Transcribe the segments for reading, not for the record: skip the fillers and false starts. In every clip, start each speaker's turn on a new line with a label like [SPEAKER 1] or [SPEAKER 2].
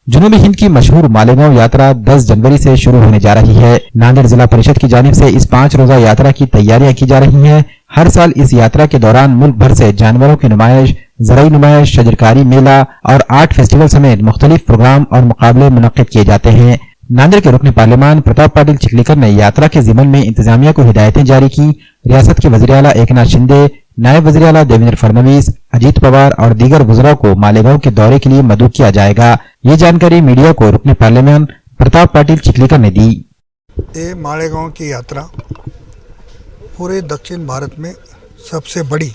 [SPEAKER 1] जुनूबी हिंद की मशहूर मालेगांव यात्रा 10 जनवरी से शुरू होने जा रही है। नांदेड़ जिला परिषद की जानिब से इस 5 रोजा यात्रा की तैयारियां की जा रही हैं। हर साल इस यात्रा के दौरान मुल्क भर से जानवरों की नुमाइश, ज़राई नुमाइश, शजरकारी मेला और आर्ट फेस्टिवल समेत मुख्तलिफ प्रोग्राम और मुकाबले मुनक्किद किए जाते हैं। नांदेड़ के रुकन पार्लियामान प्रताप पाटिल चिखलीकर ने यात्रा के ज़िमन में इंतजामिया को हिदायतें जारी की। रियासत के वज़ीर आला एकनाथ शिंदे, नायब वज़ीर आला देवेंद्र फडणवीस, अजीत पवार और दीगर वज़राओं को मालेगांव के दौरे के लिए मदऊ किया जाएगा। ये जानकारी मीडिया को रुकन पार्लियामान प्रताप पाटिल चिखलीकर ने दी।
[SPEAKER 2] ये मालेगांव की यात्रा पूरे दक्षिण भारत में सबसे बड़ी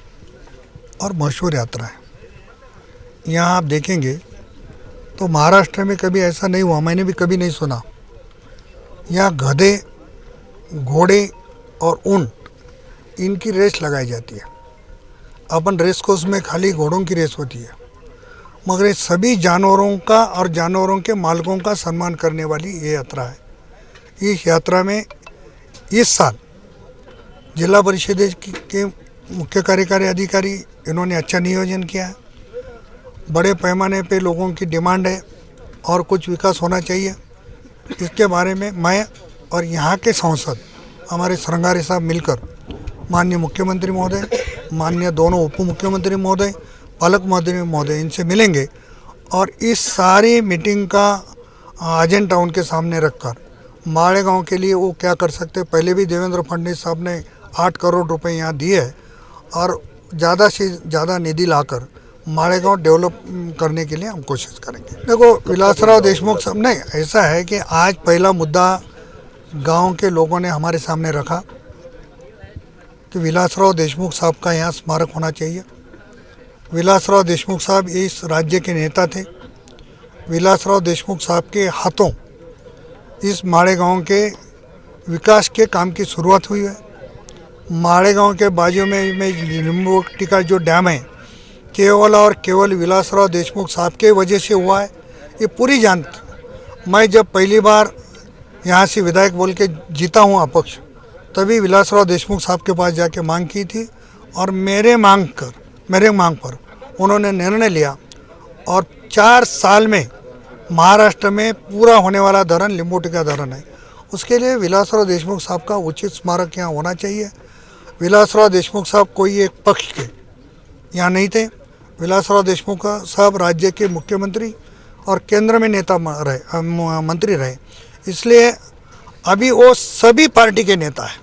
[SPEAKER 2] और मशहूर यात्रा है। यहाँ आप देखेंगे तो महाराष्ट्र में कभी ऐसा नहीं हुआ, मैंने भी कभी नहीं सुना। यहाँ गधे, घोड़े और ऊंट इनकी रेस लगाई जाती है। अपन रेस कोर्स में खाली घोड़ों की रेस होती है, मगर ये सभी जानवरों का और जानवरों के मालिकों का सम्मान करने वाली ये यात्रा है। इस यात्रा में इस साल जिला परिषद के मुख्य कार्यकारी अधिकारी इन्होंने अच्छा नियोजन किया है। बड़े पैमाने पे लोगों की डिमांड है और कुछ विकास होना चाहिए। इसके बारे में मैं और यहाँ के सांसद हमारे श्रृंगारी साहब मिलकर माननीय मुख्यमंत्री महोदय, माननीय दोनों उप मुख्यमंत्री महोदय, पालक महोदय इनसे मिलेंगे और इस सारी मीटिंग का एजेंडा उनके सामने रखकर मालेगांव के लिए वो क्या कर सकते हैं। पहले भी देवेंद्र फडणवीस साहब ने 8 करोड़ रुपए यहाँ दिए है और ज़्यादा से ज़्यादा निधि लाकर मालेगांव डेवलप करने के लिए हम कोशिश करेंगे। देखो, विलासराव देशमुख साहब नहीं, ऐसा है कि आज पहला मुद्दा गांव के लोगों ने हमारे सामने रखा कि विलासराव देशमुख साहब का यहाँ स्मारक होना चाहिए। विलासराव देशमुख साहब इस राज्य के नेता थे। विलासराव देशमुख साहब के हाथों इस मालेगांव के विकास के काम की शुरुआत हुई है। मालेगांव के बाजू में लिंबोटी का जो डैम है, केवल और केवल विलासराव देशमुख साहब के वजह से हुआ है, ये पूरी जानती। मैं जब पहली बार यहाँ से विधायक बोल के जीता हूँ अपक्ष, तभी विलासराव देशमुख साहब के पास जाके मांग की थी और मेरे मांग पर उन्होंने निर्णय लिया और 4 साल में महाराष्ट्र में पूरा होने वाला धरण लिंबोटी का धरण है। उसके लिए विलासराव देशमुख साहब का उचित स्मारक यहाँ होना चाहिए। विलासराव देशमुख साहब कोई एक पक्ष के यहाँ नहीं थे। विलासराव देशमुख साहब राज्य के मुख्यमंत्री और केंद्र में नेता मंत्री रहे, इसलिए अभी वो सभी पार्टी के नेता है।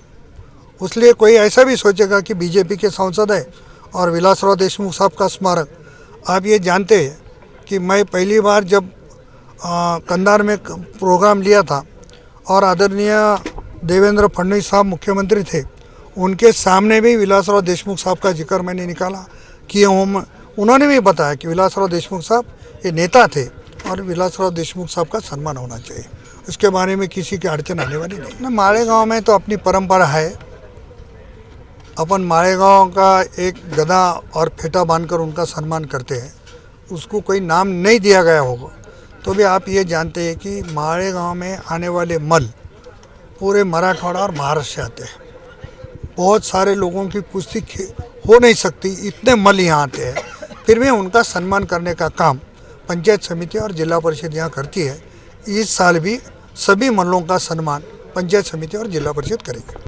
[SPEAKER 2] इसलिए कोई ऐसा भी सोचेगा कि बीजेपी के सांसद है और विलासराव देशमुख साहब का स्मारक। आप ये जानते हैं कि मैं पहली बार जब कंधार में प्रोग्राम लिया था और आदरणीय देवेंद्र फडणवीस साहब मुख्यमंत्री थे, उनके सामने भी विलासराव देशमुख साहब का जिक्र मैंने निकाला कि उन्होंने भी बताया कि विलासराव देशमुख साहब ये नेता थे और विलासराव देशमुख साहब का सम्मान होना चाहिए। इसके बारे में किसी की अड़चन आने वाली नहीं। मालेगांव में तो अपनी परंपरा है। अपन मालेगांव का एक गदा और फेटा बांधकर उनका सम्मान करते हैं। उसको कोई नाम नहीं दिया गया होगा तो भी आप ये जानते हैं कि मालेगांव में आने वाले मल पूरे मराठवाड़ा और महाराष्ट्र से आते हैं। बहुत सारे लोगों की पुष्टि हो नहीं सकती, इतने मल यहाँ आते हैं। फिर भी उनका सम्मान करने का काम पंचायत समिति और जिला परिषद यहाँ करती है। इस साल भी सभी मल्लों का सम्मान पंचायत समिति और जिला परिषद करेगी।